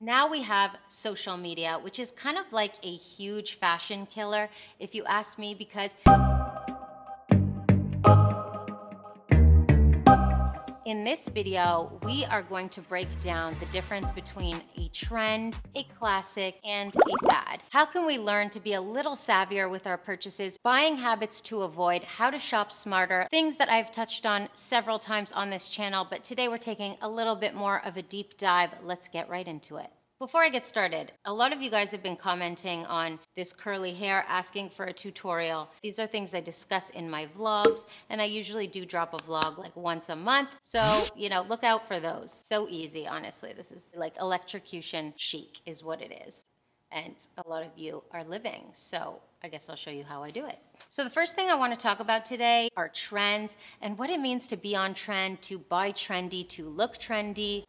Now we have social media, which is kind of like a huge fashion killer, if you ask me, because in this video, we are going to break down the difference between a trend, a classic, and a fad. How can we learn to be a little savvier with our purchases, buying habits to avoid, how to shop smarter, things that I've touched on several times on this channel, but today we're taking a little bit more of a deep dive. Let's get right into it. Before I get started, a lot of you guys have been commenting on this curly hair, asking for a tutorial. These are things I discuss in my vlogs, and I usually do drop a vlog like once a month. So, look out for those. So easy, honestly. This is like electrocution chic is what it is. And a lot of you are living. So I guess I'll show you how I do it. So the first thing I want to talk about today are trends and what it means to be on trend, to buy trendy, to look trendy.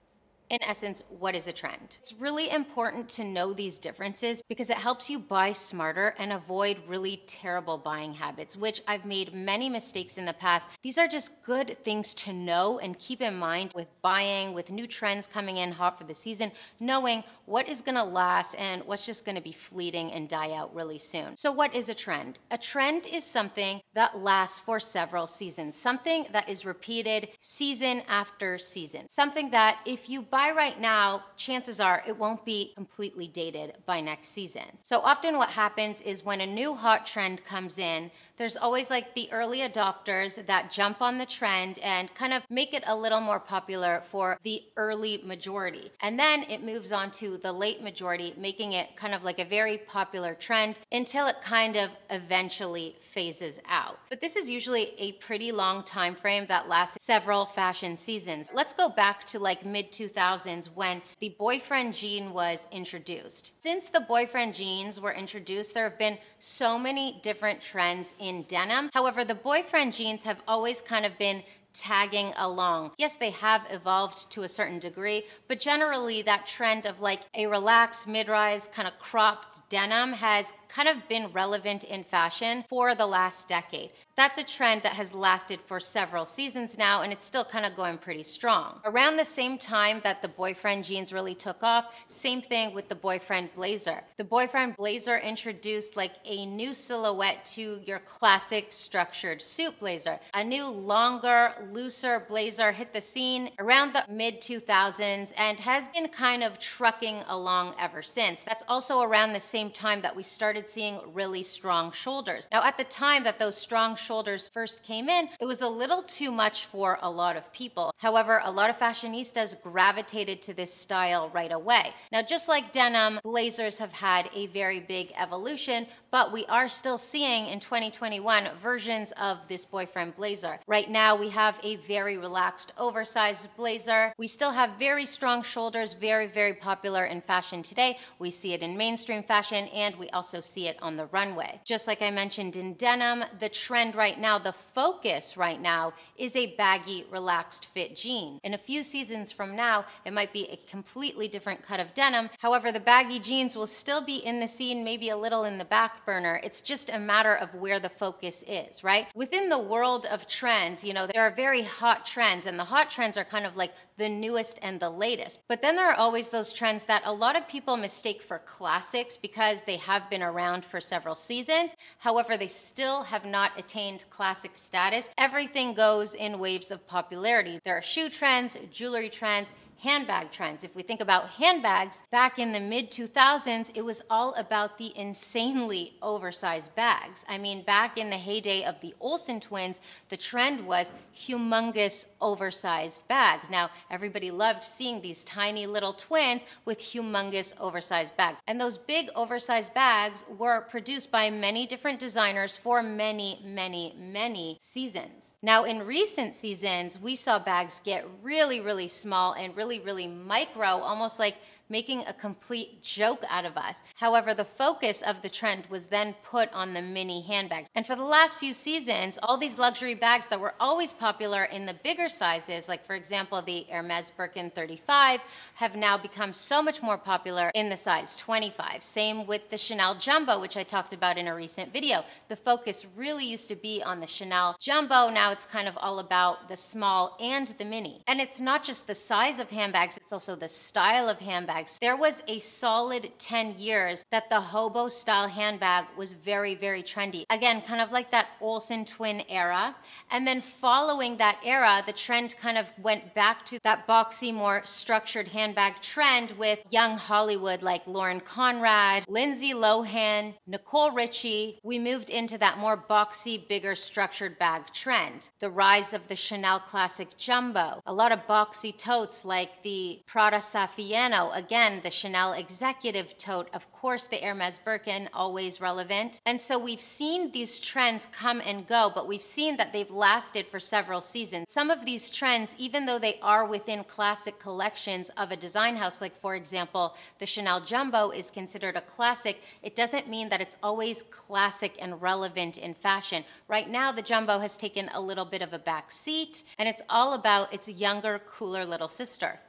In essence, what is a trend? It's really important to know these differences because it helps you buy smarter and avoid really terrible buying habits, which I've made many mistakes in the past. These are just good things to know and keep in mind with buying, with new trends coming in hot for the season, knowing what is gonna last and what's just gonna be fleeting and die out really soon. So what is a trend? A trend is something that lasts for several seasons, something that is repeated season after season, something that if you buy right now, chances are it won't be completely dated by next season. So often what happens is when a new hot trend comes in, there's always like the early adopters that jump on the trend and kind of make it a little more popular for the early majority. And then it moves on to the late majority, making it kind of like a very popular trend until it kind of eventually phases out. But this is usually a pretty long time frame that lasts several fashion seasons. Let's go back to like mid-2000s when the boyfriend jean was introduced. Since the boyfriend jeans were introduced, there have been so many different trends in denim. However, the boyfriend jeans have always kind of been tagging along. Yes, they have evolved to a certain degree, but generally that trend of like a relaxed mid-rise kind of cropped denim has kind of been relevant in fashion for the last decade. That's a trend that has lasted for several seasons now, and it's still kind of going pretty strong. Around the same time that the boyfriend jeans really took off, same thing with the boyfriend blazer. The boyfriend blazer introduced like a new silhouette to your classic structured suit blazer. A new longer, looser blazer hit the scene around the mid-2000s and has been kind of trucking along ever since. That's also around the same time that we started seeing really strong shoulders. Now, at the time that those strong shoulders first came in, it was a little too much for a lot of people. However, a lot of fashionistas gravitated to this style right away. Now, just like denim, blazers have had a very big evolution, but we are still seeing in 2021 versions of this boyfriend blazer. Right now, we have a very relaxed, oversized blazer. We still have very strong shoulders, very, very popular in fashion today. We see it in mainstream fashion, and we also see it on the runway. Just like I mentioned in denim, the trend right now, the focus right now is a baggy, relaxed fit jean. In a few seasons from now, it might be a completely different cut of denim. However, the baggy jeans will still be in the scene, maybe a little in the back burner. It's just a matter of where the focus is, right? Within the world of trends, there are very hot trends, and the hot trends are kind of like the newest and the latest. But then there are always those trends that a lot of people mistake for classics because they have been around for several seasons. However, they still have not attained classic status. Everything goes in waves of popularity. There are shoe trends, jewelry trends, handbag trends. If we think about handbags, back in the mid-2000s, it was all about the insanely oversized bags. I mean, back in the heyday of the Olsen twins, the trend was humongous oversized bags. Now, everybody loved seeing these tiny little twins with humongous oversized bags. And those big oversized bags were produced by many different designers for many, many, many seasons. Now, in recent seasons, we saw bags get really, really small and really micro, almost like making a complete joke out of us. However, the focus of the trend was then put on the mini handbags. And for the last few seasons, all these luxury bags that were always popular in the bigger sizes, like for example, the Hermes Birkin 35, have now become so much more popular in the size 25. Same with the Chanel Jumbo, which I talked about in a recent video. The focus really used to be on the Chanel Jumbo. Now it's kind of all about the small and the mini. And it's not just the size of handbags, it's also the style of handbags. handbags. There was a solid 10 years that the hobo style handbag was very, very trendy. Again, kind of like that Olsen twin era. And then following that era, the trend kind of went back to that boxy, more structured handbag trend with young Hollywood like Lauren Conrad, Lindsay Lohan, Nicole Richie. We moved into that more boxy, bigger structured bag trend. The rise of the Chanel classic jumbo. A lot of boxy totes like the Prada Saffiano. Again, the Chanel executive tote. Of course, the Hermes Birkin, always relevant. And so we've seen these trends come and go, but we've seen that they've lasted for several seasons. Some of these trends, even though they are within classic collections of a design house, like for example, the Chanel Jumbo is considered a classic, it doesn't mean that it's always classic and relevant in fashion. Right now, the Jumbo has taken a little bit of a back seat, and it's all about its younger, cooler little sister.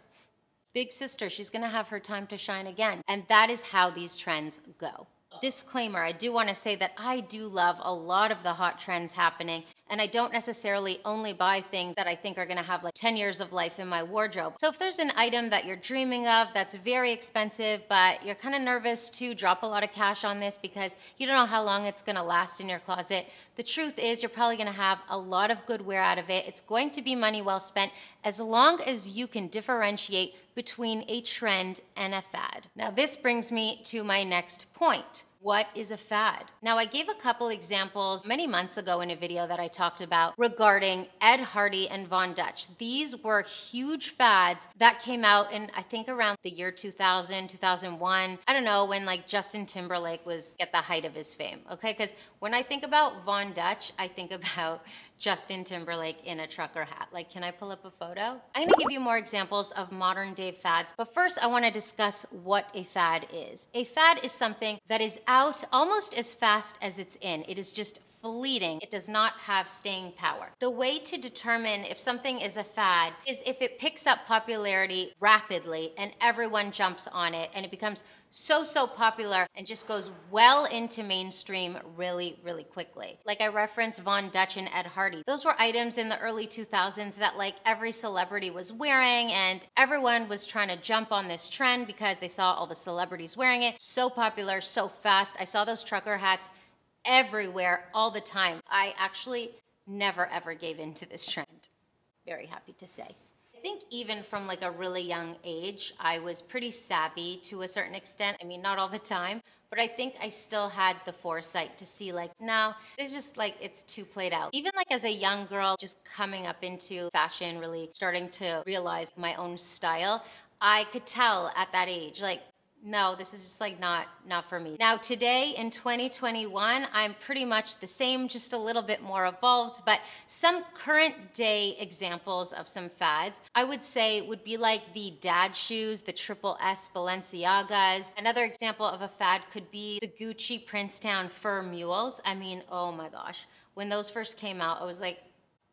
Big sister, she's gonna have her time to shine again. And that is how these trends go. Disclaimer, I do want to say that I do love a lot of the hot trends happening, and I don't necessarily only buy things that I think are going to have like 10 years of life in my wardrobe. So if there's an item that you're dreaming of that's very expensive, but you're kind of nervous to drop a lot of cash on this because you don't know how long it's going to last in your closet, the truth is you're probably going to have a lot of good wear out of it. It's going to be money well spent as long as you can differentiate between a trend and a fad. Now this brings me to my next point. What is a fad? Now, I gave a couple examples many months ago in a video that I talked about regarding Ed Hardy and Von Dutch. These were huge fads that came out in, I think, around the year 2000, 2001. I don't know, when like Justin Timberlake was at the height of his fame, okay? Because when I think about Von Dutch, I think about Justin Timberlake in a trucker hat. Like, can I pull up a photo? I'm gonna give you more examples of modern day fads, but first I wanna discuss what a fad is. A fad is something that is out almost as fast as it's in. It is just fleeting. It does not have staying power. The way to determine if something is a fad is if it picks up popularity rapidly and everyone jumps on it and it becomes so popular and just goes well into mainstream really quickly. Like I referenced Von Dutch and Ed Hardy. Those were items in the early 2000s that like every celebrity was wearing, and everyone was trying to jump on this trend because they saw all the celebrities wearing it. So popular, so fast. I saw those trucker hats everywhere all the time. I actually never ever gave in to this trend. Very happy to say. I think even from like a really young age, I was pretty savvy to a certain extent. I mean, not all the time, but I think I still had the foresight to see like, no, it's just like, it's too played out. Even like as a young girl, just coming up into fashion, really starting to realize my own style, I could tell at that age, like, no, this is just like not for me. Now today in 2021, I'm pretty much the same, just a little bit more evolved, but some current day examples of some fads, I would say would be like the dad shoes, the triple S Balenciagas. Another example of a fad could be the Gucci Princetown fur mules. I mean, oh my gosh. When those first came out, I was like,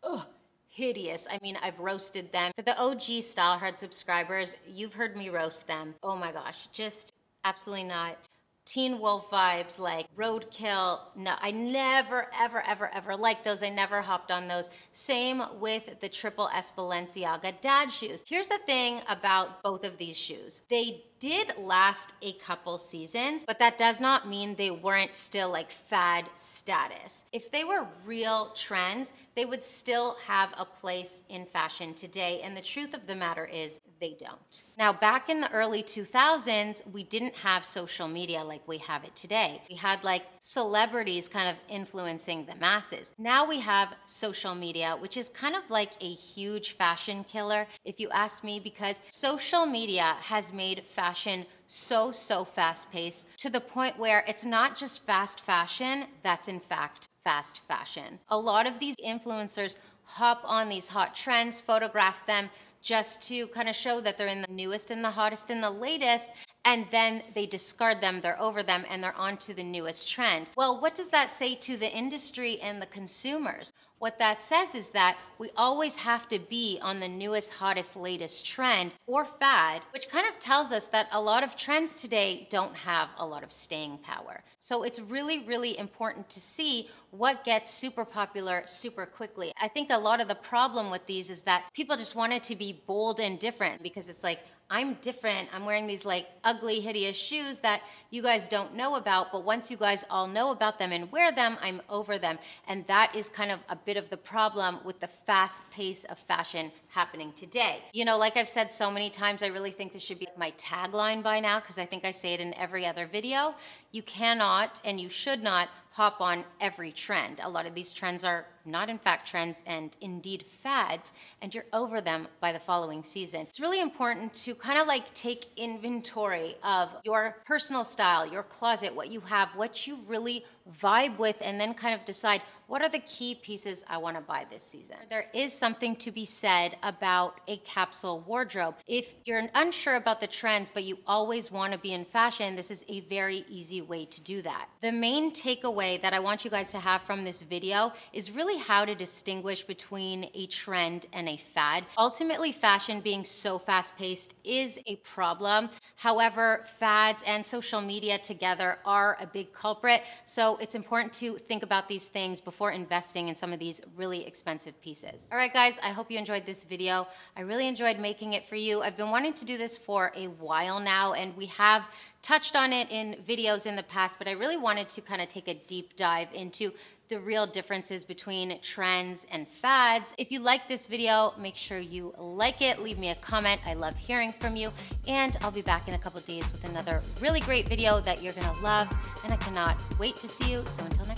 ugh. Hideous. I mean, I've roasted them. For the OG Style Hard subscribers, you've heard me roast them. Oh my gosh, just absolutely not. Teen Wolf vibes, like Roadkill. No, I never, ever liked those. I never hopped on those. Same with the Triple S Balenciaga dad shoes. Here's the thing about both of these shoes. They did last a couple seasons, but that does not mean they weren't still like fad status. If they were real trends, they would still have a place in fashion today. And the truth of the matter is they don't. Now, back in the early 2000s, we didn't have social media like we have it today. We had like celebrities kind of influencing the masses. Now we have social media, which is kind of like a huge fashion killer, if you ask me, because social media has made fashion so fast-paced to the point where it's not just fast fashion, that's in fact fast fashion. A lot of these influencers hop on these hot trends, photograph them just to kind of show that they're in the newest and the hottest and the latest, and then they discard them, they're over them, and they're on to the newest trend. Well, what does that say to the industry and the consumers? What that says is that we always have to be on the newest, hottest, latest trend or fad, which kind of tells us that a lot of trends today don't have a lot of staying power. So it's really important to see what gets super popular super quickly. I think a lot of the problem with these is that people just want it to be bold and different because it's like, I'm different. I'm wearing these like ugly, hideous shoes that you guys don't know about, but once you guys all know about them and wear them, I'm over them. And that is kind of a bit of the problem with the fast pace of fashion happening today. You know, like I've said so many times, I really think this should be my tagline by now, because I think I say it in every other video. You cannot and you should not hop on every trend. A lot of these trends are not in fact trends and indeed fads, and you're over them by the following season. It's really important to kind of like take inventory of your personal style, your closet, what you have, what you really vibe with, and then kind of decide what are the key pieces I want to buy this season. There is something to be said about a capsule wardrobe. If you're unsure about the trends, but you always want to be in fashion, this is a very easy way to do that. The main takeaway that I want you guys to have from this video is really how to distinguish between a trend and a fad. Ultimately, fashion being so fast-paced is a problem. However, fads and social media together are a big culprit. So it's important to think about these things before investing in some of these really expensive pieces. All right, guys, I hope you enjoyed this video. I really enjoyed making it for you. I've been wanting to do this for a while now, and we have touched on it in videos in the past, but I really wanted to kind of take a deep dive into the real differences between trends and fads. If you like this video, make sure you like it, leave me a comment. I love hearing from you, and I'll be back in a couple days with another really great video that you're gonna love, and I cannot wait to see you. So until next time.